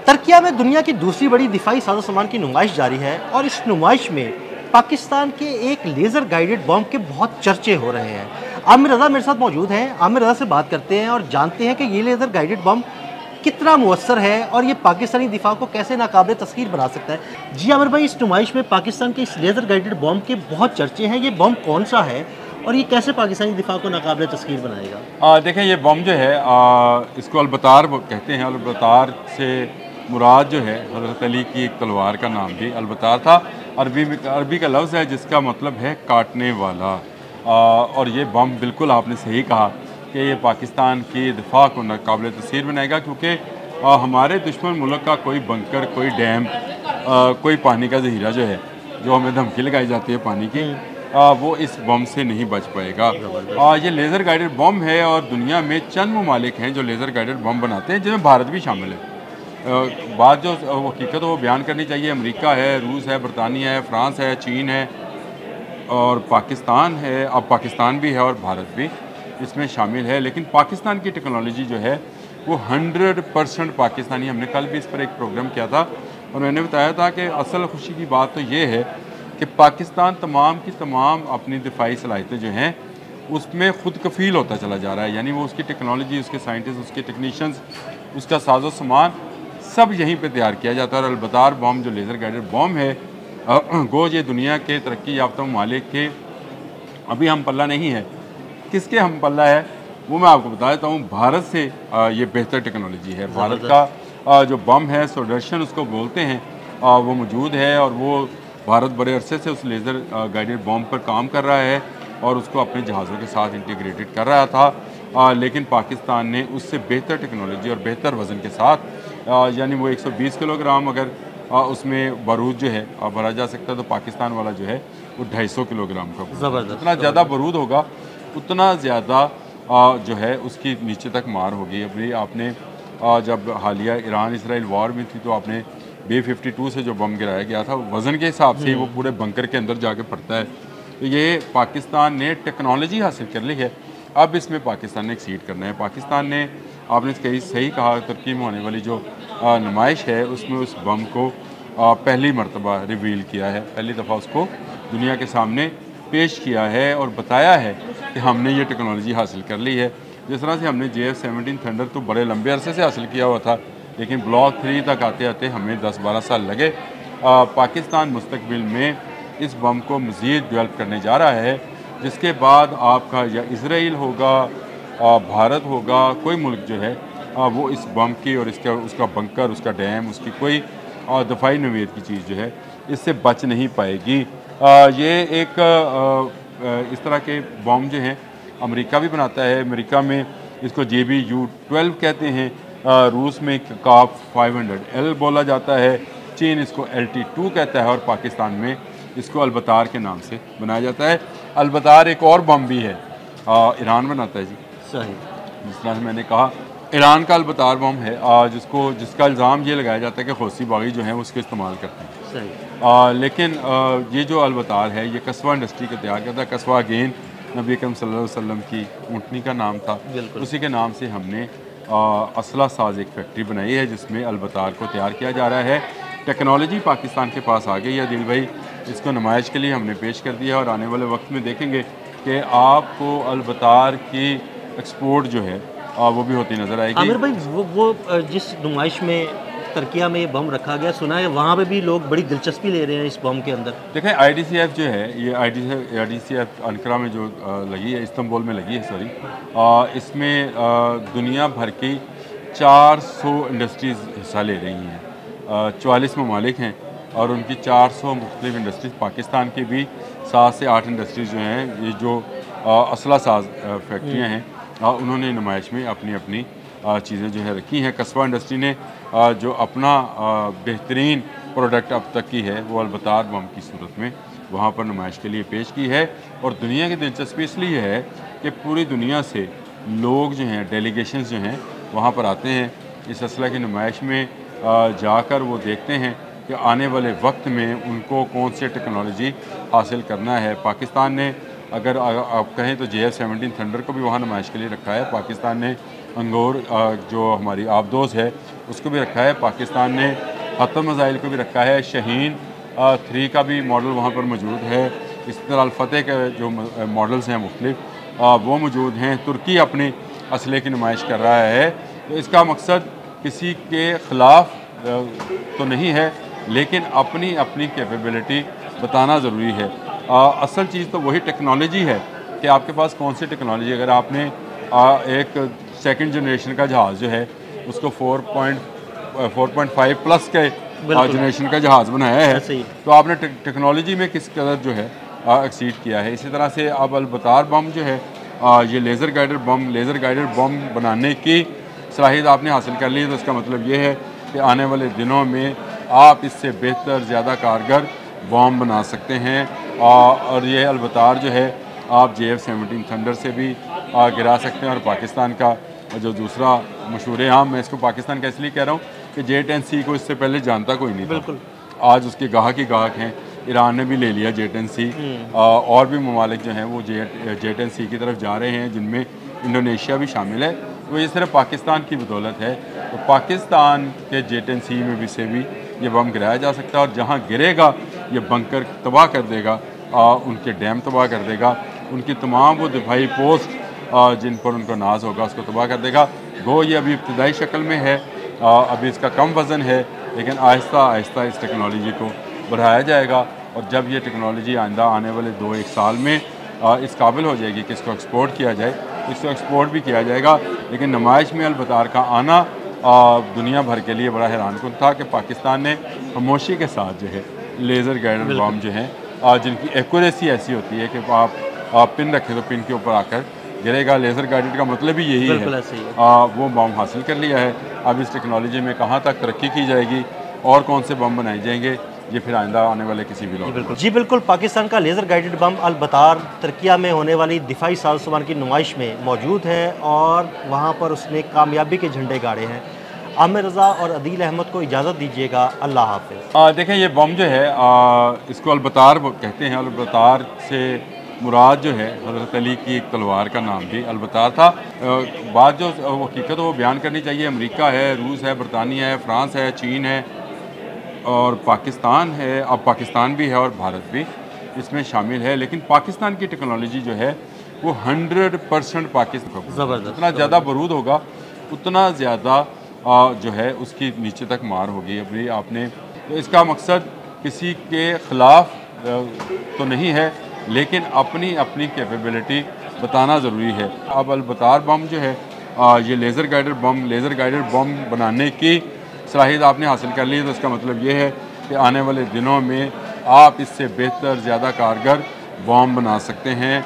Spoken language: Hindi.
तुर्किया में दुनिया की दूसरी बड़ी दिफाई साजो-सामान की नुमाइश जारी है और इस नुमाइश में पाकिस्तान के एक लेज़र गाइडेड बम के बहुत चर्चे हो रहे हैं। आमिर रज़ा मेरे साथ मौजूद हैं। आमिर रज़ा से बात करते हैं और जानते हैं कि ये लेज़र गाइडेड बम कितना मुअस्सर है और ये पाकिस्तानी दिफा को कैसे नाकाबिले तस्खीर बना सकता है। जी आमिर भाई, इस नुमाइश में पाकिस्तान के इस लेज़र गाइडेड बम के बहुत चर्चे हैं। ये बम कौन सा है और ये कैसे पाकिस्तानी दिफा को नाकाबिले तस्खीर बनाएगा? देखें, ये बम जो है इसको अलबतार कहते हैं। अलबतार से मुराद जो है हज़रत अली की एक तलवार का नाम भी अलबतार था। अरबी का लफ्ज़ है जिसका मतलब है काटने वाला। और ये बम बिल्कुल आपने सही कहा कि ये पाकिस्तान की दिफा को नाकाबिले तस्खीर बनाएगा, क्योंकि हमारे दुश्मन मुल्क का कोई बंकर, कोई डैम, कोई पानी का ज़हीरा जो है, जो हमें धमकी लगाई जाती है पानी की, वो इस बम से नहीं बच पाएगा। ये लेज़र गाइडेड बम है और दुनिया में चंद ममालिक हैं जो लेज़र गाइडेड बम बनाते हैं, जिनमें भारत भी शामिल है। बात जो हकीकत वो बयान करनी चाहिए। अमेरिका है, रूस है, बरतानिया है, फ्रांस है, चीन है और पाकिस्तान है। अब पाकिस्तान भी है और भारत भी इसमें शामिल है। लेकिन पाकिस्तान की टेक्नोलॉजी जो है वो 100% पाकिस्तानी। हमने कल भी इस पर एक प्रोग्राम किया था और मैंने बताया था कि असल खुशी की बात तो ये है कि पाकिस्तान तमाम की तमाम अपनी दिफाई सलाहियतें जो हैं उसमें खुद कफ़ील होता चला जा रहा है। यानी वो उसकी टेक्नोलॉजी, उसके साइंटिस्ट, उसके टेक्नीशियंस, उसका साजो सामान सब यहीं पे तैयार किया जाता है। और अलबतार बम जो लेज़र गाइडेड बम है, गो ये दुनिया के तरक्की याफ्ता ममालिक के अभी हम पल्ला नहीं है। किसके हम पल्ला है वो मैं आपको बता देता हूँ। भारत से ये बेहतर टेक्नोलॉजी है। भारत का जो बम है, सुदर्शन उसको बोलते हैं, वो मौजूद है और वो भारत बड़े अरसे से उस लेज़र गाइडेड बम पर काम कर रहा है और उसको अपने जहाज़ों के साथ इंटीग्रेटेड कर रहा था। लेकिन पाकिस्तान ने उससे बेहतर टेक्नोलॉजी और बेहतर वज़न के साथ, यानी वो 120 किलोग्राम अगर उसमें बारूद जो है भरा जा सकता है, तो पाकिस्तान वाला जो है वो 250 किलोग्राम का। ज़बरदस्त। जितना ज़्यादा बारूद होगा उतना ज़्यादा जो है उसकी नीचे तक मार होगी। अभी आपने जब हालिया ईरान इसराइल वॉर में थी तो आपने B-52 से जो बम गिराया गया था, वज़न के हिसाब से ही वो पूरे बंकर के अंदर जाके पड़ता है। तो ये पाकिस्तान ने टेक्नोलॉजी हासिल कर ली है। अब इसमें पाकिस्तान ने एक्सीड करना है। पाकिस्तान ने, आपने सही कहा, तुर्की में होने वाली जो नुमाइश है उसमें उस बम को पहली मरतबा रिवील किया है। पहली दफ़ा उसको दुनिया के सामने पेश किया है और बताया है कि हमने ये टेक्नोलॉजी हासिल कर ली है। जिस तरह से हमने JF-17 थंडर तो बड़े लंबे अरसे से हासिल किया हुआ था, लेकिन ब्लॉक 3 तक आते आते हमें 10-12 साल लगे। पाकिस्तान मुस्तकबिल में इस बम को मज़ीद डेवलप करने जा रहा है, जिसके बाद आपका या इसराइल होगा, भारत होगा, कोई मुल्क जो है वो इस बम की और उसका बंकर, उसका डैम, उसकी कोई दफाई नवीयत की चीज़ जो है इससे बच नहीं पाएगी। ये एक इस तरह के बम जो हैं अमेरिका भी बनाता है। अमेरिका में इसको JBU-12 कहते हैं, रूस में काप 500L बोला जाता है, चीन इसको LT-2 कहता है और पाकिस्तान में इसको अलबतार के नाम से बनाया जाता है। अलबतार एक और बम भी है, ईरान बनाता है जी। सही। जिस तरह से मैंने कहा, ईरान का अलबतार बम है जिसका इल्ज़ाम ये लगाया जाता है कि हौसी बागी जो हैं उसको इस्तेमाल करते हैं। सही। लेकिन ये जो अलबतार है ये कस्बा इंडस्ट्री को तैयार करता है। कस्बा अगेन नबी अकरम सल्लल्लाहु अलैहि वसल्लम की ऊँटनी का नाम था, उसी के नाम से हमने असला साज एक फैक्ट्री बनाई है जिसमें अलबतार को तैयार किया जा रहा है। टेक्नोलॉजी पाकिस्तान के पास आ गई है दिल भाई, इसको नुमाइश के लिए हमने पेश कर दिया और आने वाले वक्त में देखेंगे कि आपको अलबतार की एक्सपोर्ट जो है वो भी होती नज़र आएगी। आमिर भाई, वो जिस नुमाइश में तुर्किया में ये बम रखा गया, सुना है वहाँ पे भी लोग बड़ी दिलचस्पी ले रहे हैं इस बम के अंदर। देखें, IDCF जो है, ये IDCF अंकारा में जो लगी है, इस्तांबुल में लगी है, सॉरी, इसमें दुनिया भर की 400 इंडस्ट्रीज़ हिस्सा ले रही हैं। 44 ममालिक हैं और उनकी 400 मुख्तलिफ इंडस्ट्रीज़, पाकिस्तान की भी 7 से 8 इंडस्ट्रीज़ जो हैं, ये जो असला साज फैक्ट्रियाँ हैं, उन्होंने नुमाइश में अपनी अपनी चीज़ें जो है रखी हैं। कस्बा इंडस्ट्री ने जो अपना बेहतरीन प्रोडक्ट अब तक की है वो अलबतार बम की सूरत में वहाँ पर नुमाइश के लिए पेश की है। और दुनिया की दिलचस्पी इसलिए है कि पूरी दुनिया से लोग जो हैं, डेलीगेशंस जो हैं, वहाँ पर आते हैं इस असला की नुमाइश में जाकर वो देखते हैं कि आने वाले वक्त में उनको कौन सी टेक्नोलॉजी हासिल करना है। पाकिस्तान ने, अगर आप कहें तो JF-17 थंडर को भी वहाँ नुमाइश के लिए रखा है। पाकिस्तान ने अंगूर जो हमारी आबदोज़ है उसको भी रखा है। पाकिस्तान ने हतम मिसाइल को भी रखा है। शहीन 3 का भी मॉडल वहाँ पर मौजूद है। इसी तरह अल-फतेह के जो मॉडल्स हैं मुख्तलिफ वो मौजूद हैं। तुर्की अपनी असले की नुमाइश कर रहा है। तो इसका मकसद किसी के ख़िलाफ़ तो नहीं है, लेकिन अपनी अपनी कैपेबिलिटी बताना ज़रूरी है। असल चीज़ तो वही टेक्नोलॉजी है कि आपके पास कौन सी टेक्नोलॉजी। अगर आपने एक सेकंड जनरेशन का जहाज़ जो है उसको 4.5 प्लस के जनरेशन का जहाज़ बनाया है, तो आपने टेक्नोलॉजी में किस कदर जो है एक्सीड किया है। इसी तरह से अब अल-बतार बम जो है ये लेज़र गाइडेड बम बनाने की सलाहियत आपने हासिल कर ली है। तो इसका मतलब ये है कि आने वाले दिनों में आप इससे बेहतर, ज़्यादा कारगर बम बना सकते हैं। और ये अल-बतार जो है आप JF-17 थंडर से भी गिरा सकते हैं। और पाकिस्तान का जो दूसरा मशहूर आम, मैं इसको पाकिस्तान का इसलिए कह रहा हूँ कि J-10C को इससे पहले जानता कोई नहीं था। आज उसके गाहक ही गाहक हैं। ईरान ने भी ले लिया J-10C। और भी ममालिक जो हैं वो J-10C की तरफ जा रहे हैं, जिनमें इंडोनेशिया भी शामिल है। तो ये सिर्फ पाकिस्तान की बदौलत है। तो पाकिस्तान के J-10C में भी से भी ये बम गिराया जा सकता है। और जहाँ गिरेगा ये बंकर तबाह कर देगा, उनके डैम तबाह कर देगा, उनकी तमाम वो दिफाई पोस्ट जिन पर उनका नाज होगा उसको तबाह कर देगा। गो ये अभी इब्तदाई शक्ल में है, अभी इसका कम वज़न है, लेकिन आहिस्ता आहिस्ता इस टेक्नोलॉजी को बढ़ाया जाएगा। और जब ये टेक्नोलॉजी आइंदा आने वाले 2-1 साल में इस काबिल हो जाएगी कि इसको एक्सपोर्ट किया जाए, तो इसको एक्सपोर्ट भी किया जाएगा। लेकिन नुमाइश में अल-बतार का आना दुनिया भर के लिए बड़ा हैरानकुन था कि पाकिस्तान ने खामोशी के साथ जो है लेज़र गाइडेड बम जो हैं जिनकी एक्यूरेसी ऐसी होती है कि आप पिन रखें तो पिन के ऊपर आकर गिरेगा। लेज़र गाइडेड का मतलब ही यही है। वो बम हासिल कर लिया है। अब इस टेक्नोलॉजी में कहाँ तक तरक्की की जाएगी और कौन से बम बनाए जाएंगे, ये फिर आइंदा आने वाले किसी भी लोग। जी बिल्कुल, पाकिस्तान का लेज़र गाइडेड बम अल-बतार तुर्किया में होने वाली दिफाई साज़-ओ-सामान की नुमाइश में मौजूद है और वहाँ पर उसने कामयाबी के झंडे गाड़े हैं। आमिर रज़ा और अदील अहमद को इजाज़त दीजिएगा। अल्लाह हाफ़िज़। देखें, ये बम जो है इसको अल-बतार कहते हैं। अल-बतार से मुराद जो है हज़रत अली की एक तलवार का नाम भी अल-बतार था। बात जो हकीकत वो बयान करनी चाहिए। अमेरिका है, रूस है, बरतानिया है, फ्रांस है, चीन है और पाकिस्तान है। अब पाकिस्तान भी है और भारत भी इसमें शामिल है। लेकिन पाकिस्तान की टेक्नोलॉजी जो है वो 100% पाकिस्तान, जितना ज़्यादा बरूद होगा उतना ज़्यादा जो है उसकी नीचे तक मार होगी। अभी आपने तो इसका मकसद किसी के ख़िलाफ़ तो नहीं है, लेकिन अपनी अपनी कैपेबिलिटी बताना ज़रूरी है। अब अल-बतार बम जो है ये लेज़र गाइडेड बम बनाने की सलाहियत आपने हासिल कर ली है। तो इसका मतलब ये है कि आने वाले दिनों में आप इससे बेहतर, ज़्यादा कारगर बम बना सकते हैं।